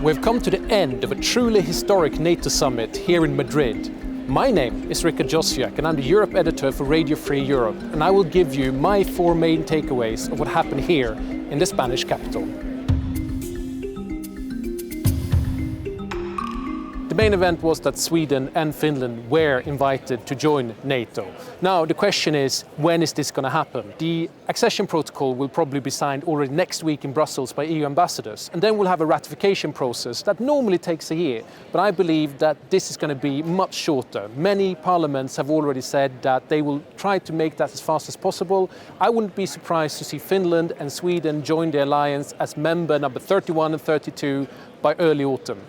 We've come to the end of a truly historic NATO summit here in Madrid. My name is Richard Josiak and I'm the Europe editor for Radio Free Europe, and I will give you my 4 main takeaways of what happened here in the Spanish capital. The main event was that Sweden and Finland were invited to join NATO. Now the question is, when is this going to happen? The accession protocol will probably be signed already next week in Brussels by EU ambassadors, and then we'll have a ratification process that normally takes a year. But I believe that this is going to be much shorter. Many parliaments have already said that they will try to make that as fast as possible. I wouldn't be surprised to see Finland and Sweden join the alliance as member number 31 and 32 by early autumn.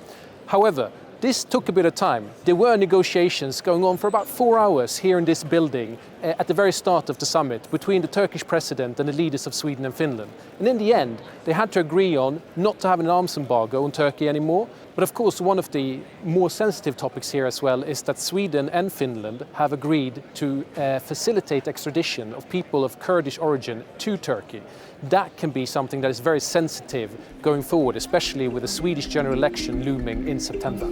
However, this took a bit of time. There were negotiations going on for about 4 hours here in this building at the very start of the summit between the Turkish president and the leaders of Sweden and Finland. And in the end, they had to agree on not to have an arms embargo on Turkey anymore. But of course, one of the more sensitive topics here as well is that Sweden and Finland have agreed to facilitate extradition of people of Kurdish origin to Turkey. That can be something that is very sensitive going forward, especially with the Swedish general election looming in September.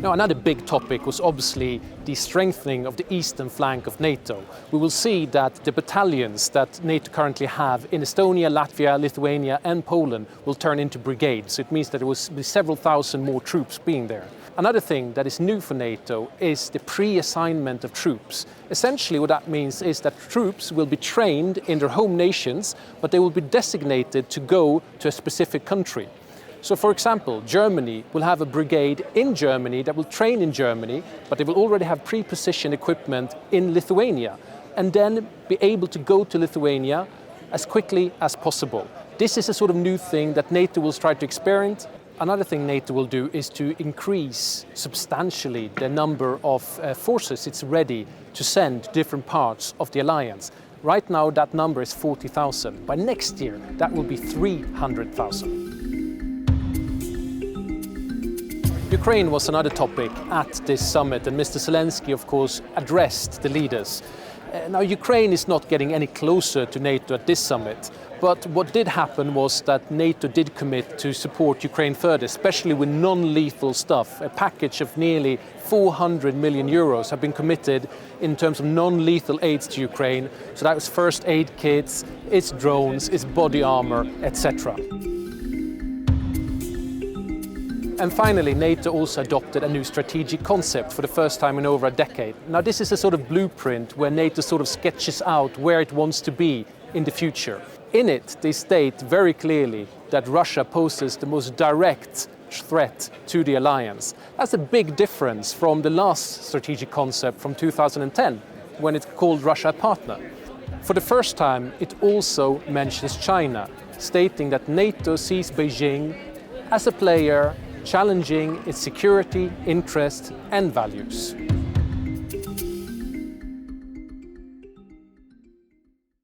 Now, another big topic was obviously the strengthening of the eastern flank of NATO. We will see that the battalions that NATO currently have in Estonia, Latvia, Lithuania and Poland will turn into brigades. So it means that there will be several thousand more troops being there. Another thing that is new for NATO is the pre-assignment of troops. Essentially what that means is that troops will be trained in their home nations, but they will be designated to go to a specific country. So for example, Germany will have a brigade in Germany that will train in Germany, but they will already have pre-positioned equipment in Lithuania and then be able to go to Lithuania as quickly as possible. This is a sort of new thing that NATO will try to experiment. Another thing NATO will do is to increase substantially the number of forces it's ready to send to different parts of the alliance. Right now that number is 40,000. By next year that will be 300,000. Ukraine was another topic at this summit, and Mr. Zelensky, of course, addressed the leaders. Now, Ukraine is not getting any closer to NATO at this summit, but what did happen was that NATO did commit to support Ukraine further, especially with non-lethal stuff. A package of nearly 400 million euros have been committed in terms of non-lethal aids to Ukraine. So that was first aid kits, its drones, its body armor, etc. And finally, NATO also adopted a new strategic concept for the first time in over a decade. Now, this is a sort of blueprint where NATO sort of sketches out where it wants to be in the future. In it, they state very clearly that Russia poses the most direct threat to the alliance. That's a big difference from the last strategic concept from 2010, when it called Russia a partner. For the first time, it also mentions China, stating that NATO sees Beijing as a player challenging its security, interests and values.